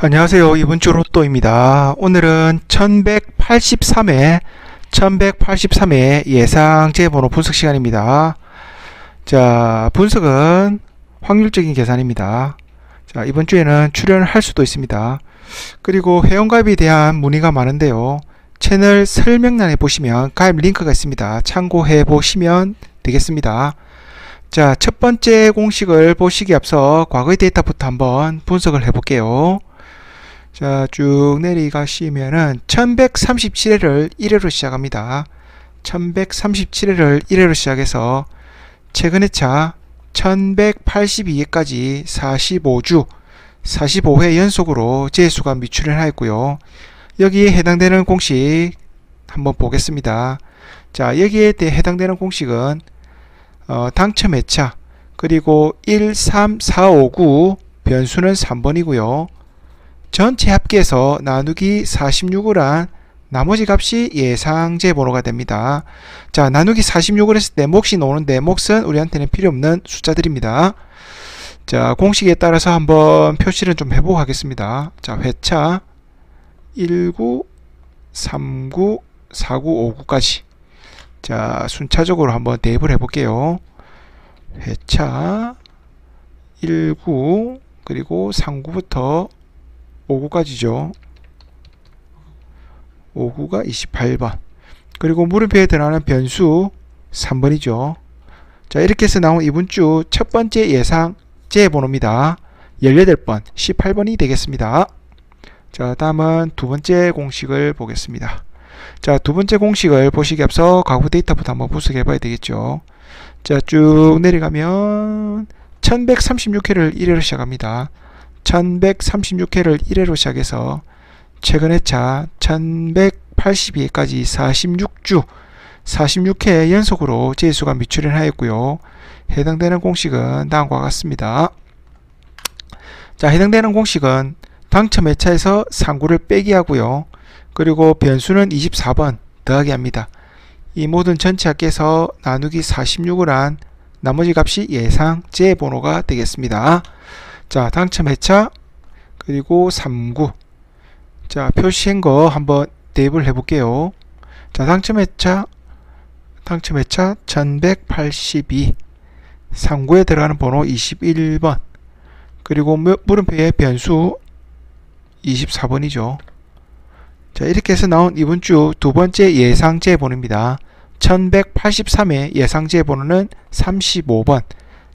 안녕하세요. 이번 주 로또입니다. 오늘은 1183회 예상제 번호 분석 시간입니다. 자, 분석은 확률적인 계산입니다. 자, 이번 주에는 출연을 할 수도 있습니다. 그리고 회원가입에 대한 문의가 많은데요. 채널 설명란에 보시면 가입 링크가 있습니다. 참고해 보시면 되겠습니다. 자, 첫 번째 공식을 보시기 앞서 과거의 데이터부터 한번 분석을 해 볼게요. 자, 쭉 내려가시면은 1137회를 1회로 시작합니다. 1137회를 1회로 시작해서 최근의 차 1182회까지 45주 45회 연속으로 재수가 미출연하였고요. 여기에 해당되는 공식 한번 보겠습니다. 자, 여기에 대해 해당되는 공식은 당첨 회차 그리고 13459 변수는 3번이고요. 전체 합계에서 나누기 46을 한 나머지 값이 예상제 번호가 됩니다. 자, 나누기 46을 했을 때 몫이 나오는데 몫은 우리한테는 필요 없는 숫자들입니다. 자, 공식에 따라서 한번 표시를 좀 해보고 하겠습니다. 자, 회차 19, 39, 49, 59까지. 자, 순차적으로 한번 대입을 해볼게요. 회차 19 그리고 39부터 59까지죠. 59가 28번. 그리고 물음표에 들어가는 변수 3번이죠. 자, 이렇게 해서 나온 이번 주 첫 번째 예상제 번호입니다. 18번, 18번이 되겠습니다. 자, 다음은 두 번째 공식을 보겠습니다. 자, 두 번째 공식을 보시기 앞서 과거 데이터부터 한번 분석해 봐야 되겠죠. 자, 쭉 내려가면 1136회를 1회로 시작합니다. 1136회를 1회로 시작해서 최근의 차 1182회까지 46주 46회 연속으로 재수가 미출연하였고요. 해당되는 공식은 다음과 같습니다. 자, 해당되는 공식은 당첨 회차에서 상구를 빼기 하고요. 그리고 변수는 24번 더하기 합니다. 이 모든 전체 합계에서 나누기 46을 한 나머지 값이 예상제 번호가 되겠습니다. 자, 당첨 회차 그리고 39. 자, 표시한 거 한번 대입을 해 볼게요. 자, 당첨 회차 1182. 상구에 들어가는 번호 21번. 그리고 물음표에 변수 24번이죠. 자, 이렇게 해서 나온 이번 주 두 번째 예상제 번호입니다. 1183회 예상제 번호는 35번.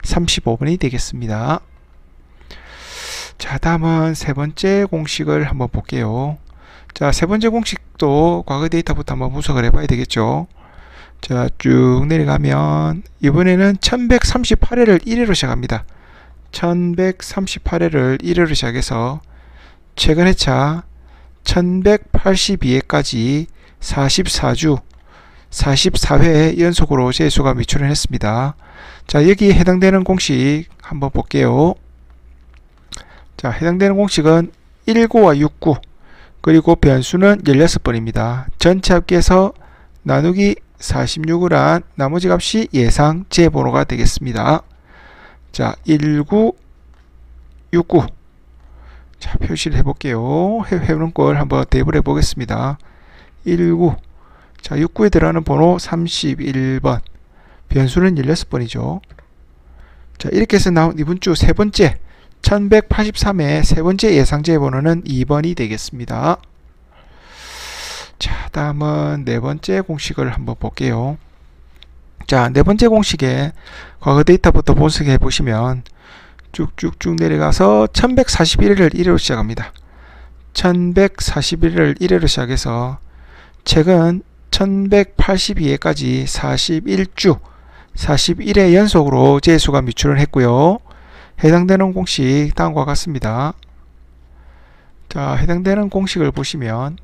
35번이 되겠습니다. 자, 다음은 세 번째 공식을 한번 볼게요. 자, 세 번째 공식도 과거 데이터부터 한번 분석을 해봐야 되겠죠. 자, 쭉 내려가면 이번에는 1138회를 1회로 시작합니다. 1138회를 1회로 시작해서 최근의 차 1182회까지 44주 44회 연속으로 재수가 미출연했습니다. 자, 여기에 해당되는 공식 한번 볼게요. 자, 해당되는 공식은 19와 69 그리고 변수는 16번입니다. 전체 합계에서 나누기 46을 한 나머지 값이 예상제 번호가 되겠습니다. 자, 19, 69. 자, 표시를 해볼게요. 해놓은 걸 한번 대입을 해보겠습니다. 19. 자, 69에 들어가는 번호 31번. 변수는 16번이죠. 자, 이렇게 해서 나온 이번 주 세 번째 1183회 세 번째 예상제 번호는 2번이 되겠습니다. 자, 다음은 네 번째 공식을 한번 볼게요. 자, 네 번째 공식에 과거 데이터부터 분석해 보시면 쭉쭉쭉 내려가서 1141회를 1회로 시작합니다. 1141회를 1회로 시작해서 최근 1182회까지 41주 41회 연속으로 재수가 미출을 했고요. 해당되는 공식 다음과 같습니다. 자, 해당되는 공식을 보시면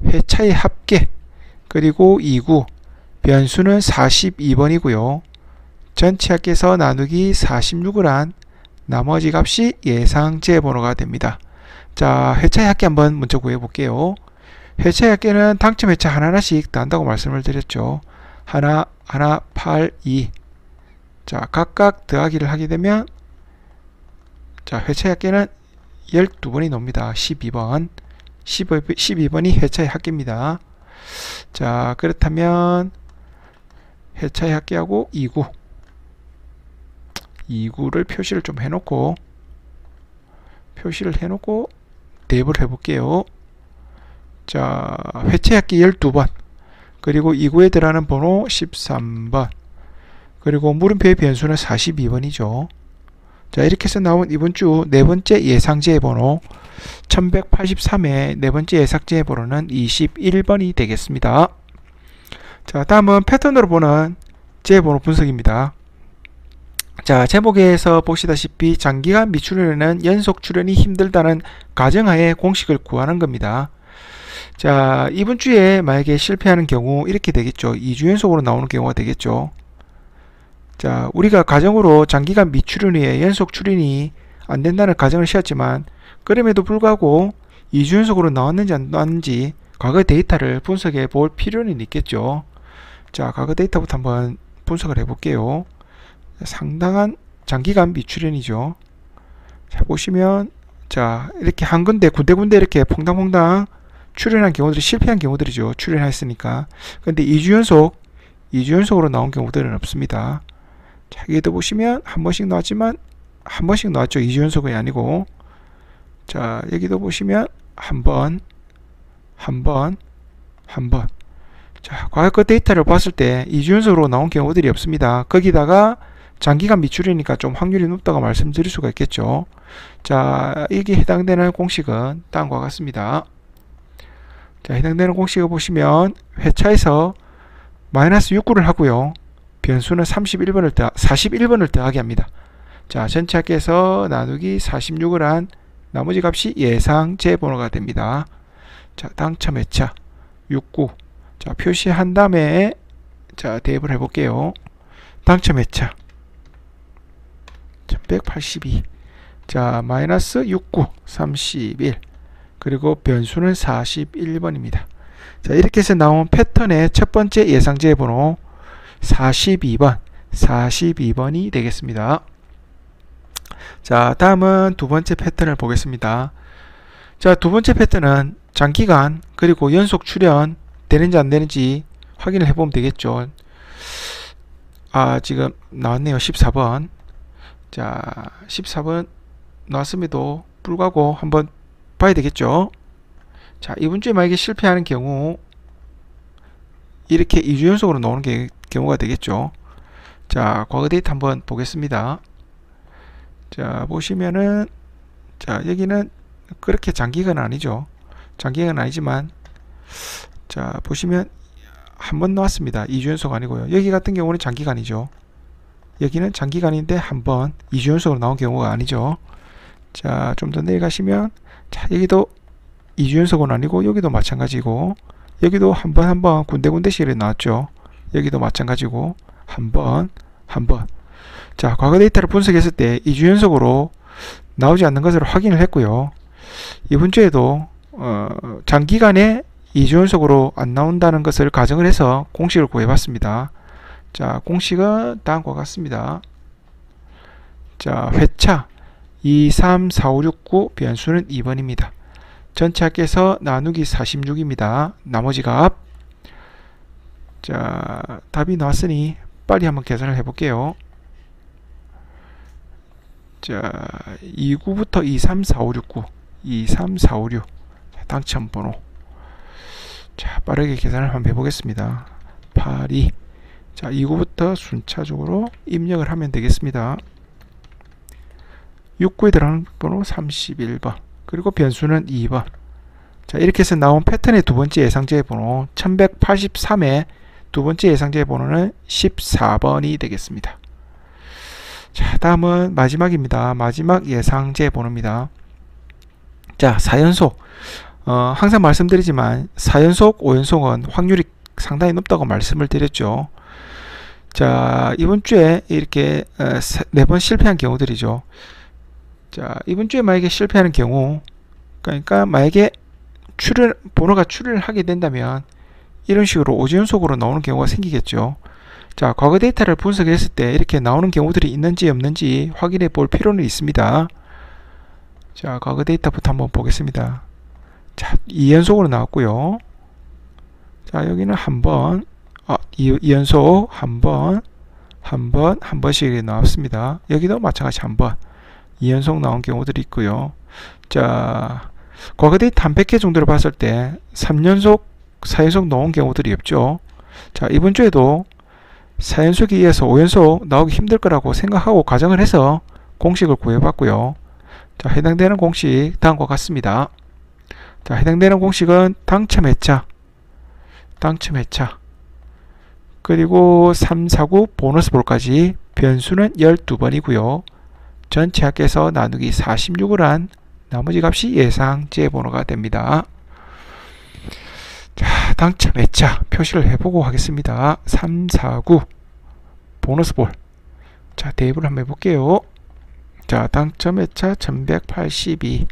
회차의 합계 그리고 2구 변수는 42번이고요. 전체 합계에서 나누기 46을 한 나머지 값이 예상제 번호가 됩니다. 자, 회차의 합계 한번 먼저 구해 볼게요. 회차의 합계는 당첨 회차 하나하나씩 난다고 말씀을 드렸죠. 하나, 8, 2. 자, 각각 더하기를 하게 되면 자, 회차의 합계는 12번이 나옵니다. 12번. 12번이 회차의 합계입니다. 자, 그렇다면 회차의 합계하고 2구를 표시를 좀 해놓고 대입을 해볼게요. 자, 회차의 합계 12번, 그리고 2구에 들어가는 번호 13번, 그리고 물음표의 변수는 42번이죠. 자, 이렇게 해서 나온 이번 주 네 번째 예상제의 번호 1183의 네 번째 예상제의 번호는 21번이 되겠습니다. 자, 다음은 패턴으로 보는 제번호 분석입니다. 자, 제목에서 보시다시피 장기간 미출연에는 연속 출연이 힘들다는 가정하에 공식을 구하는 겁니다. 자, 이번 주에 만약에 실패하는 경우 이렇게 되겠죠. 2주 연속으로 나오는 경우가 되겠죠. 자, 우리가 가정으로 장기간 미출연 후에 연속 출연이 안 된다는 가정을 씌웠지만, 그럼에도 불구하고 2주 연속으로 나왔는지 안 나왔는지 과거 데이터를 분석해 볼 필요는 있겠죠. 자, 과거 데이터부터 한번 분석을 해 볼게요. 상당한 장기간 미출연이죠. 자, 보시면 자, 이렇게 한 군데 이렇게 퐁당퐁당 출연한 경우들이 실패한 경우들이죠. 출연했으니까. 근데 2주 연속으로 나온 경우들은 없습니다. 자, 여기도 보시면 한 번씩 나왔지만 한 번씩 나왔죠. 2주 연속이 아니고. 자, 여기도 보시면 한 번. 자, 과거 데이터를 봤을 때 2주 연속으로 나온 경우들이 없습니다. 거기다가 장기간 미출이니까 좀 확률이 높다고 말씀드릴 수가 있겠죠. 자, 이게 해당되는 공식은 다음과 같습니다. 자, 해당되는 공식을 보시면 회차에서 마이너스 6구를 하고요. 변수는 41번을 더하게 합니다. 자, 전체 합계에서 나누기 46을 한 나머지 값이 예상제 번호가 됩니다. 자, 당첨 회차 6구. 자, 표시한 다음에 자, 대입을 해볼게요. 당첨 회차 182. 자, 마이너스 6구 31. 그리고 변수는 41번입니다. 자, 이렇게 해서 나온 패턴의 첫 번째 예상제 번호 42번이 되겠습니다. 자, 다음은 두 번째 패턴을 보겠습니다. 자, 두 번째 패턴은 장기간 그리고 연속 출연 되는지 안 되는지 확인을 해보면 되겠죠. 아, 지금 나왔네요. 14번. 자, 14번 나왔음에도 불구하고 한번 봐야 되겠죠. 자, 이번 주에 만약에 실패하는 경우 이렇게 2주 연속으로 나오는 경우가 되겠죠. 자, 과거 데이터 한번 보겠습니다. 자, 보시면은 자, 여기는 그렇게 장기간은 아니죠. 장기간은 아니지만 자, 보시면 한 번 나왔습니다. 2주 연속 아니고요. 여기 같은 경우는 장기간이죠. 여기는 장기간인데 한 번 2주 연속으로 나온 경우가 아니죠. 자, 좀 더 내려가시면 자, 여기도 2주 연속은 아니고 여기도 마찬가지고 여기도 한 번 군데군데씩 나왔죠. 여기도 마찬가지고 한 번. 자, 과거 데이터를 분석했을 때 2주 연속으로 나오지 않는 것을 확인을 했고요. 이번 주에도 장기간에 2주 연속으로 안 나온다는 것을 가정을 해서 공식을 구해봤습니다. 자, 공식은 다음과 같습니다. 자, 회차 2, 3, 4, 5, 6, 9 변수는 2번입니다. 전체 합계에서 나누기 46입니다. 나머지 값. 자, 답이 나왔으니 빨리 한번 계산을 해볼게요. 자, 2구부터 2, 3, 4, 5, 6, 9 2, 3, 4, 5, 6 당첨 번호. 자, 빠르게 계산을 한번 해보겠습니다. 8, 2. 자, 2구부터 순차적으로 입력을 하면 되겠습니다. 6구에 들어가는 번호 31번. 그리고 변수는 2번. 자, 이렇게 해서 나온 패턴의 두 번째 예상제 번호 1183의 두 번째 예상제 번호는 14번이 되겠습니다. 자, 다음은 마지막입니다. 마지막 예상제 번호입니다. 자, 4연속. 항상 말씀드리지만 4연속, 5연속은 확률이 상당히 높다고 말씀을 드렸죠. 자, 이번 주에 이렇게 4번 실패한 경우들이죠. 자, 이번 주에 만약에 실패하는 경우, 그러니까 만약에 번호가 출현을 하게 된다면 이런 식으로 5주 연속으로 나오는 경우가 생기겠죠. 자, 과거 데이터를 분석했을 때 이렇게 나오는 경우들이 있는지 없는지 확인해 볼 필요는 있습니다. 자, 과거 데이터부터 한번 보겠습니다. 자, 2연속으로 나왔고요. 자, 여기는 한 번, 2연속 한 번씩 나왔습니다. 여기도 마찬가지 한 번, 2연속 나온 경우들이 있고요. 자, 과거 데이터 한 100개 정도로 봤을 때 3연속, 4연속 나온 경우들이 없죠. 자, 이번 주에도 4연속에 의해서 5연속 나오기 힘들 거라고 생각하고 가정을 해서 공식을 구해봤고요. 자, 해당되는 공식 다음과 같습니다. 자, 해당되는 공식은 당첨 회차, 그리고 3, 4, 9 보너스 볼까지 변수는 12번이고요. 전체 합계해서 나누기 46을 한 나머지 값이 예상제 번호가 됩니다. 자, 당첨 회차 표시를 해보고 하겠습니다. 3, 4, 9 보너스 볼. 자, 대입을 한번 해볼게요. 자, 당첨 회차 1182,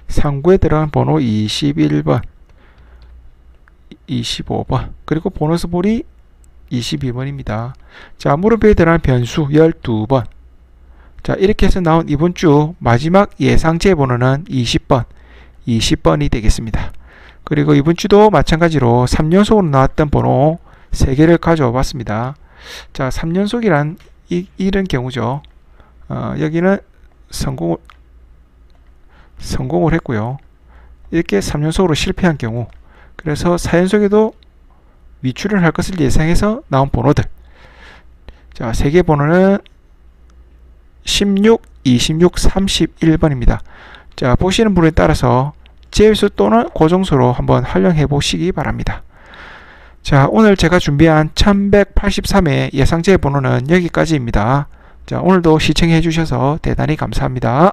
상구에 들어간 번호 21번, 25번, 그리고 보너스 볼이 22번입니다. 자, 물음표에 들어간 변수 12번. 자, 이렇게 해서 나온 이번 주 마지막 예상제 번호는 20번이 되겠습니다. 그리고 이번 주도 마찬가지로 3연속으로 나왔던 번호 3개를 가져와 봤습니다. 자, 3연속이란 이런 경우죠. 여기는 성공을 했고요. 이렇게 3연속으로 실패한 경우, 그래서 4연속에도 미출을 할 것을 예상해서 나온 번호들. 자, 3개 번호는 16, 26, 31번입니다. 자, 보시는 분에 따라서 제외수 또는 고정수로 한번 활용해 보시기 바랍니다. 자, 오늘 제가 준비한 1183의 예상제 번호는 여기까지입니다. 자, 오늘도 시청해 주셔서 대단히 감사합니다.